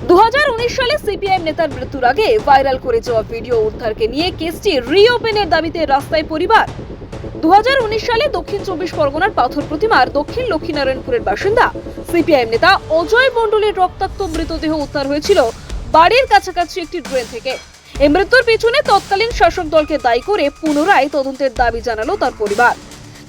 2019 সালে সিপিআইএম নেতার মৃত্যুর আগে ভাইরাল করে যাওয়া ভিডিও উদ্ধারকে নিয়ে কেসটি রিওপেনের দাবিতে রাস্তায় পরিবার। 2019 সালে দক্ষিণ 24 পরগনার পাথর প্রতিমার দক্ষিণ লক্ষ্মীনারায়ণপুরের বাসিন্দা সিপিআইএম নেতা অজয় মণ্ডলের রক্তাক্ত মৃতদেহ উদ্ধার হয়েছিল বাড়ির কাছাকাছি একটি ড্রেন থেকে। এই মৃত্যুর পিছনে তৎকালীন শাসক দলকে দায়ী করে পুনরায় তদন্তের দাবি জানালো তার পরিবার।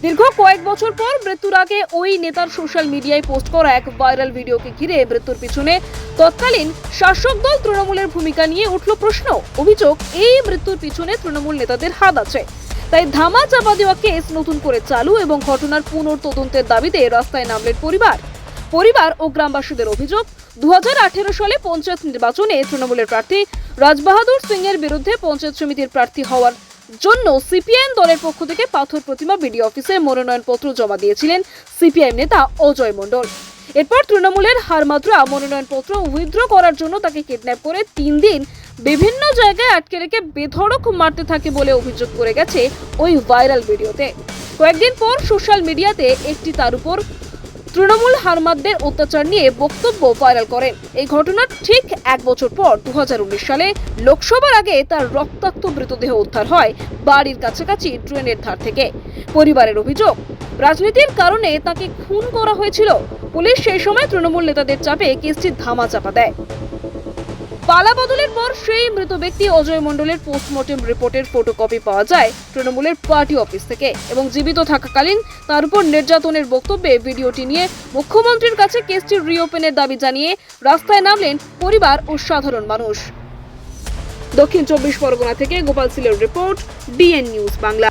দীর্ঘ কয়েক বছর পর মৃত্যুর আগে ওই নেতার সোশ্যাল মিডিয়ায় পোস্ট করা এক ভাইরাল ভিডিওকে ঘিরে মৃত্যুর পিছনে তৎকালীন শাসক দল তৃণমূলের ভূমিকা নিয়ে উঠল প্রশ্ন। অভিযোগ, এই মৃত্যুর পিছনে তৃণমূল নেতাদের হাত আছে। তাই ধামা চাপা দেওয়া কেস নতুন করে চালু এবং ঘটনার পুনর্তদন্তের দাবিতে রাস্তায় নামলেন পরিবার ও গ্রামবাসীদের অভিযোগ, 2018 সালে পঞ্চায়েত নির্বাচনে তৃণমূলের প্রার্থী রাজবাহাদুর সিং এর বিরুদ্ধে পঞ্চায়েত সমিতির প্রার্থী হওয়ার জন্য সিপিআইএম দলের পক্ষ থেকে পাথর প্রতিমা বিডিও অফিসে মনোনয়নপত্র জমা দিয়েছিলেন সিপিআইএম নেতা অজয় মণ্ডল। এরপর তৃণমূলের হারমাত্রা মনোনয়নপত্র উইথড্র করার জন্য তাকে কিডন্যাপ করে 3 দিন বিভিন্ন জায়গায় আটকে রেখে বেধড়ক মারতে থাকে বলে অভিযোগ করে গেছে ওই ভাইরাল ভিডিওতে। কয়েকদিন পর সোশ্যাল মিডিয়াতে একটি তার উপর তৃণমূল হারমাতদের অত্যাচার নিয়ে বক্তব্য ভাইরাল করেন। এই ঘটনার ঠিক 1 বছর পর 2019 সালে লোকসভার আগে তার রক্তাক্ত মৃতদেহ উদ্ধার হয় বাড়ির কাছাকাছি ড্রেনের ধার থেকে। পরিবারের অভিযোগ, রাজনীতির কারণে তাকে খুন করা হয়েছিল। পুলিশ সেই সময় তৃণমূল নেতাদের চাপে কেসটি ধামা চাপা দেয়। পালা বদলের পর সেই মৃত ব্যক্তি অজয় মণ্ডলের পোস্টমর্টেম রিপোর্টের ফটোকপি পাওয়া যায় তৃণমূলের পার্টি অফিস থেকে এবং জীবিত থাকাকালীন তার উপর নির্যাতনের বক্তব্যে ভিডিওটি নিয়ে মুখ্যমন্ত্রীর কাছে কেসটি রিওপেনের দাবি জানিয়ে রাস্তায় নামলেন পরিবার ও সাধারণ মানুষ। দক্ষিণ 24 পরগনা থেকে গোপাল সিলের রিপোর্ট, ডিএন নিউজ বাংলা।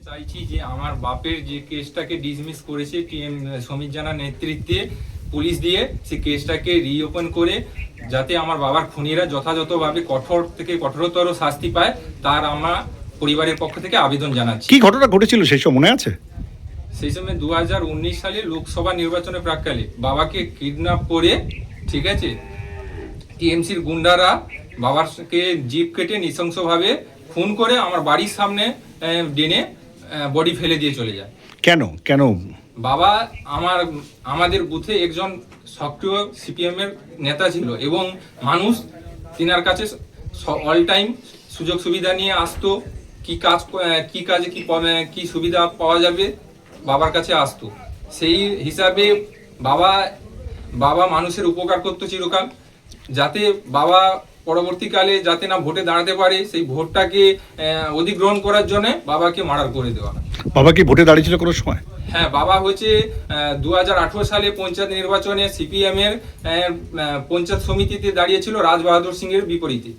চাইছি যে আমার বাপের যে কেসটাকে ডিসমিস করেছে সমীর জানার নেতৃত্বে পুলিশ দিয়ে, সেই কেসটাকে রিওপেন করে যাতে আমার বাবার খুনিরা যথাযথভাবে কঠোর থেকে কঠোরতর শাস্তি পায়, তার আমরা পরিবারের পক্ষ থেকে আবেদন জানাচ্ছি। কি ঘটনা ঘটেছিল সেই সময় মনে আছে? সেই সময় 2019 সালে লোকসভা নির্বাচনের প্রাককালে বাবাকে কিডন্যাপ করে, ঠিক আছে, টিএমসির গুন্ডারা বাবাকে জিপ কেটে নৃশংসভাবে খুন করে আমার বাড়ির সামনে ডেনে বডি ফেলে দিয়ে চলে যায়। কেন কেন? বাবা আমাদের বুথে একজন সক্রিয় সিপিএম এর নেতা ছিল এবং মানুষ তিনার কাছে অল টাইম সুযোগ সুবিধা নিয়ে আসতো, কি সুবিধা পাওয়া যাবে বাবার কাছে আসতো। সেই হিসাবে বাবা মানুষের উপকার করতো চিরকাল, যাতে বাবা পরবর্তীকালে যাতে না ভোটে দাঁড়াতে পারে, সেই ভোটটাকে অধিগ্রহণ করার জন্য বাবাকে মার্ডার করে দেওয়া। বাবা কি ভোটে দাঁড়িয়েছিল কোনো সময়? হ্যাঁ, বাবা হচ্ছে 2018 সালে পঞ্চায়েত নির্বাচনে সিপিএম এর পঞ্চায়েত সমিতিতে দাঁড়িয়েছিল রাজবাহাদুর সিং এর বিপরীতে।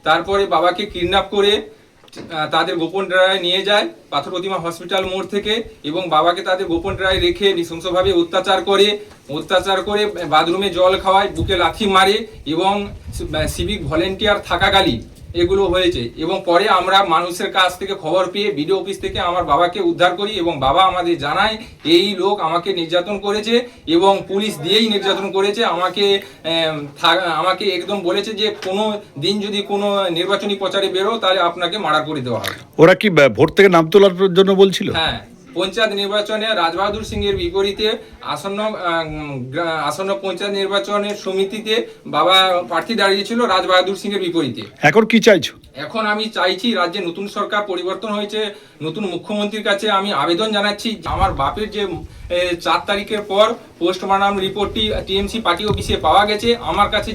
তারপরে বাবাকে কিডন্যাপ করে তাদের গোপন ড্রায় নিয়ে যায় পাথর প্রতিমা হসপিটাল মোড় থেকে এবং বাবাকে তাদের গোপন ড্রায় রেখে নৃশংসভাবে অত্যাচার করে বাথরুমে জল খাওয়ায়, বুকে লাথি মারে এবং সিভিক ভলেন্টিয়ার থাকাকালীন এগুলো হয়েছে। এবং পরে আমরা মানুষের কাছ থেকে খবর পেয়ে বিডিও অফিস থেকে আমার বাবাকে উদ্ধার করি এবং বাবা আমাদের জানায় এই লোক আমাকে নির্যাতন করেছে এবং পুলিশ দিয়েই নির্যাতন করেছে। আমাকে একদম বলেছে যে কোনো দিন যদি কোনো নির্বাচনী প্রচারে বেরো তাহলে আপনাকে মার্ডার করে দেওয়া হবে। ওরা কি ভোট থেকে নাম তোলার জন্য বলছিল? হ্যাঁ, পঞ্চায়েত নির্বাচনে রাজবাহাদুর সিং এর বিপরীতে আসন্ন পঞ্চায়েত নির্বাচনের সমিতিতে বাবা প্রার্থী দাঁড়িয়েছিল রাজবাহাদুর সিং এর বিপরীতে। এখন কি চাইছো? এখন আমি চাইছি, রাজ্যে নতুন সরকার পরিবর্তন হয়েছে, নতুন মুখ্যমন্ত্রীর কাছে আমি আবেদন জানাচ্ছি আমার বাপের যে 4 তারিখের পর পোস্টমর্টম রিপোর্টটি টিএমসি পার্টি অফিসে পাওয়া গেছে। আমার কাছে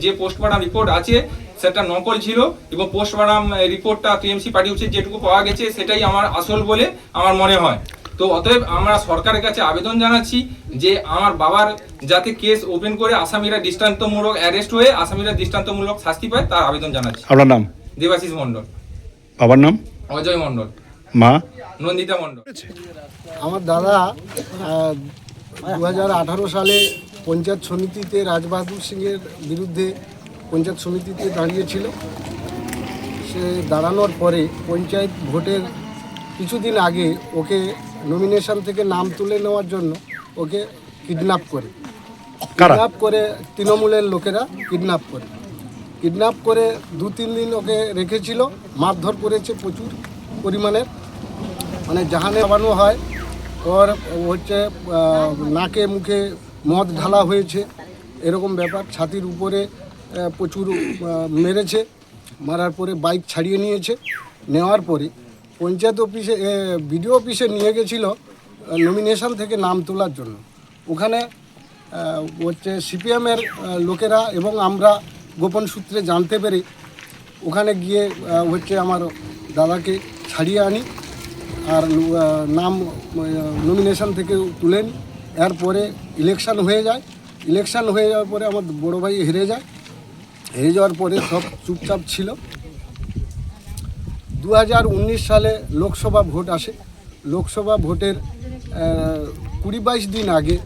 যে পোস্টমর্টম রিপোর্ট আছে সেটা নকল ছিল এবং পোস্টমর্টম রিপোর্টটা টিএমসি পার্টি অফিসে যেটুকু পাওয়া গেছে সেটাই আমার আসল বলে আমার মনে হয়। তো অতএব আমরা সরকারের কাছে আবেদন জানাচ্ছি যে আমার বাবার যাতে কেস ওপেন করে আসামিরা দৃষ্টান্তমূলক অ্যারেস্ট হয়ে আসামিরা দৃষ্টান্তমূলক শাস্তি পায় তার আবেদন জানাচ্ছি। আপনার নাম? দেবাশিস মণ্ডল। বাবার নাম? অজয় মণ্ডল। মা? নন্দিতা মণ্ডল। আমার দাদা 2018 সালে পঞ্চায়েত সমিতিতে রাজবাহাদুর সিংয়ের বিরুদ্ধে পঞ্চায়েত সমিতিতে দাঁড়িয়েছিল। সে দাঁড়ানোর পরে পঞ্চায়েত ভোটের কিছুদিন আগে ওকে নমিনেশন থেকে নাম তুলে নেওয়ার জন্য ওকে কিডন্যাপ করে। কিডন্যাপ করে তৃণমূলের লোকেরা কিডন্যাপ করে 2-3 দিন ওকে রেখেছিল, মারধর করেছে প্রচুর পরিমাণের, মানে জাহানে বানানো হয়। ওর হচ্ছে নাকে মুখে মদ ঢালা হয়েছে, এরকম ব্যাপার। ছাতির উপরে প্রচুর মেরেছে, মারার পরে বাইক ছাড়িয়ে নিয়েছে। নেওয়ার পরে পঞ্চায়েত অফিসে বিডিও অফিসে নিয়ে গেছিলো নমিনেশন থেকে নাম তোলার জন্য। ওখানে হচ্ছে সিপিএমের লোকেরা এবং আমরা গোপন সূত্রে জানতে পেরে ওখানে গিয়ে হচ্ছে আমার দাদাকে ছাড়িয়ে আনি আর নাম নমিনেশন থেকে তুলেন। এরপরে ইলেকশন হয়ে যাওয়ার পরে আমার বড় ভাই হেরে যাওয়ার পরে সব চুপচাপ ছিল। 2019 সালে লোকসভা ভোট আসে। লোকসভা ভোটের 20-22 দিন আগে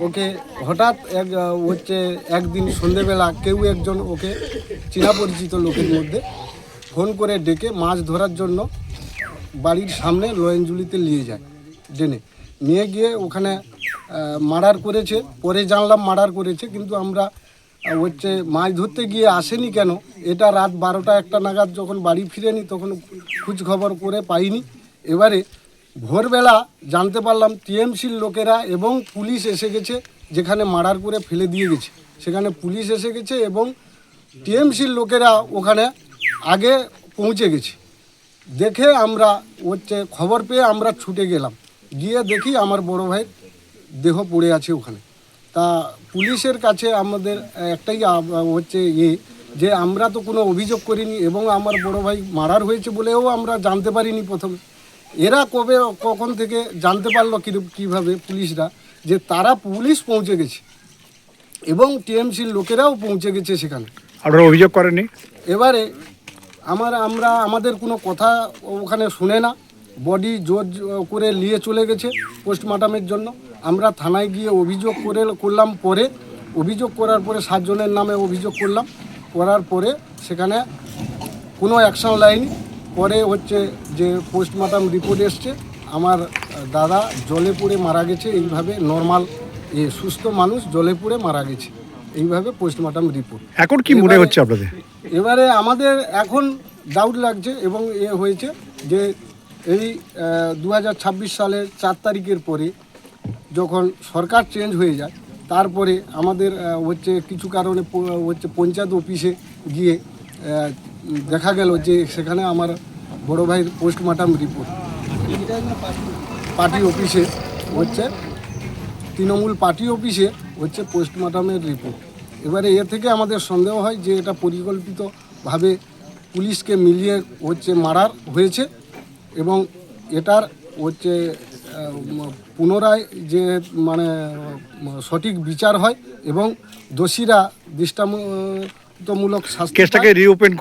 ওকে হঠাৎ একদিন সন্ধেবেলা কেউ একজন ওকে চেনা পরিচিত লোকের মধ্যে ফোন করে ডেকে মাছ ধরার জন্য বাড়ির সামনে লয়েঞ্জুলিতে নিয়ে গিয়ে ওখানে মার্ডার করেছে। পরে জানলাম মার্ডার করেছে, কিন্তু আমরা মাছ ধরতে গিয়ে আসেনি কেন, এটা রাত 12টা-1টা নাগাদ যখন বাড়ি ফিরেনি তখন খোঁজ খবর করে পাইনি। এবারে ভোরবেলা জানতে পারলাম টিএমসির লোকেরা এবং পুলিশ এসে গেছে, যেখানে মার্ডার করে ফেলে দিয়ে গেছে সেখানে পুলিশ এসে গেছে এবং টিএমসির লোকেরা ওখানে আগে পৌঁছে গেছে। দেখে আমরা খবর পেয়ে আমরা ছুটে গেলাম, গিয়ে দেখি আমার বড় ভাইয়ের দেহ পড়ে আছে ওখানে। তা পুলিশের কাছে আমাদের একটাই যে আমরা তো কোনো অভিযোগ করিনি এবং আমার বড় ভাই মার্ডার হয়েছে বলেও আমরা জানতে পারিনি প্রথমে। এরা কখন থেকে জানতে পারলো কীভাবে পুলিশরা, যে তারা পুলিশ পৌঁছে গেছে এবং টিএমসির লোকেরাও পৌঁছে গেছে সেখানে। আপনারা অভিযোগ করেননি? এবারে আমাদের কোনো কথা ওখানে শুনে না, বডি জোর করে নিয়ে চলে গেছে পোস্টমর্টমের জন্য। আমরা থানায় গিয়ে অভিযোগ করলাম। পরে অভিযোগ করার পরে 7 জনের নামে অভিযোগ করার পরে সেখানে কোনো অ্যাকশন লাইনি। পরে যে পোস্টমর্টম রিপোর্ট এসছে, আমার দাদা জলে পড়ে মারা গেছে। এইভাবে নর্মাল সুস্থ মানুষ জলে পড়ে মারা গেছে, এইভাবে পোস্টমর্টম রিপোর্ট। এখন কি মনে হচ্ছে আপনাদের? এবারে আমাদের এখন ডাউট লাগছে এবং হয়েছে যে এই 2026 সালের 4 তারিখের পরে যখন সরকার চেঞ্জ হয়ে যায়, তারপরে আমাদের কিছু কারণে পঞ্চায়েত অফিসে গিয়ে দেখা গেল যে সেখানে আমার বড় ভাইয়ের পোস্টমর্টম রিপোর্ট পার্টি অফিসে তৃণমূল পার্টি অফিসে পোস্টমর্টমের রিপোর্ট। এবারে এ থেকে আমাদের সন্দেহ হয় যে এটা পরিকল্পিতভাবে পুলিশকে মিলিয়ে মার্ডার হয়েছে এবং এটার পুনরায় যে মানে সঠিক বিচার হয় এবং দোষীরা দৃষ্টান্তমূলক শাস্তি। কেসটাকে রিওপেন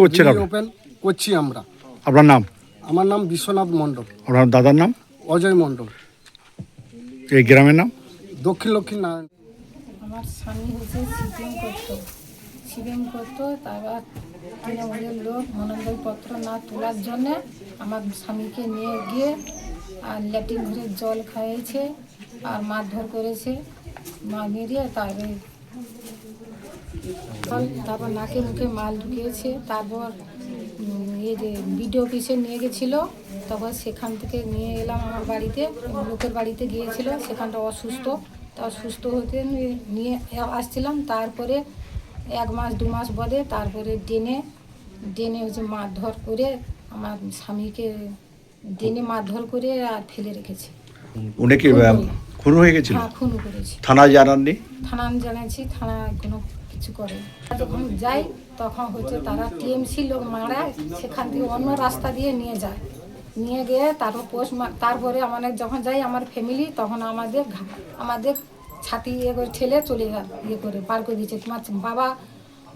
করছি আমরা। আপনার নাম? আমার নাম বিশ্বনাথ মণ্ডল। আপনার দাদার নাম? অজয় মণ্ডল। এই গ্রামের নাম? দক্ষিণ লক্ষ্মীনারায়ণ। আমার স্বামী হচ্ছে সিপিএম করতো, তারপর তৃণমূলের লোক মনোনয়নপত্র না তোলার জন্যে আমার স্বামীকে নিয়ে গিয়ে আর ল্যাট্রিন ঘরে জল খাইয়েছে আর মারধর করেছে। মেরিয়ে তারপর নাকে মুখে মাল ঢুকিয়েছে। তারপর বিডিও অফিসে নিয়ে গেছিলো, তারপর সেখান থেকে নিয়ে এলাম আমার বাড়িতে, লোকের বাড়িতে গিয়েছিল, সেখানটা অসুস্থ। তা সুস্থ হতে নিয়ে আসছিলাম। তারপরে 1 মাস 2 মাস বলে তারপরে ডেনে মারধর করে আমার স্বামীকে মারধর করে আর ফেলে রেখেছে। উনি কি খুন হয়ে গেছিল? হ্যাঁ, খুন করেছে। থানায় জানাননি? থানা জানাচ্ছি, থানা কোনো কিছু করে। যখন যাই তখন তারা টিএমসি লোক মারা সেখান থেকে অন্য রাস্তা দিয়ে নিয়ে যায়। নিয়ে গিয়ে তারপর তারপরে আমাদের যখন যাই আমার ফ্যামিলি তখন আমাদের ছাতি ইয়ে করে ঠেলে চলে ইয়ে করে পার করে দিচ্ছে, তোমার বাবা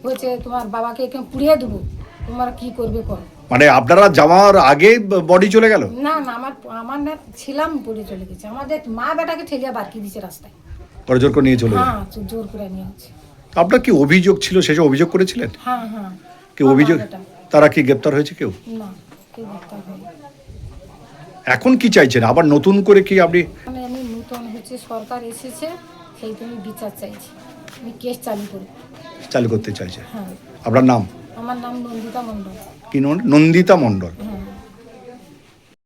হয়েছে, তোমার বাবাকে এখানে পুড়িয়ে দেবো, তোমরা কি করবে করো। মানে আপনারা যাওয়ার আগে বডি চলে গেল? না না, আমার না ছিলাম পড়ে চলে গেছে, আমাদের মা বেটাকে ঠেলিয়ে বারকি দিচ্ছে রাস্তায়। ওরা জোর করে নিয়ে চলে গেল? হ্যাঁ, জোর করে নিয়ে হচ্ছে। আপনার কি অভিযোগ ছিল, শেষে অভিযোগ করেছিলেন? হ্যাঁ হ্যাঁ। কি অভিযোগ? তারা কি গ্রেপ্তার হয়েছে কেউ? না, কেউ গ্রেপ্তার হয়নি। এখন কি চাইছেন? আবার নতুন করে কি আপনি? মানে আমি নতুন হচ্ছে সরকার এসেছে, সেই জন্য বিচার চাইছি, আমি কেস চালু করতে চাইছেন? হ্যাঁ। আপনার নাম? আমার নাম নন্দিতা মণ্ডল। কি নন্দিতা মণ্ডল?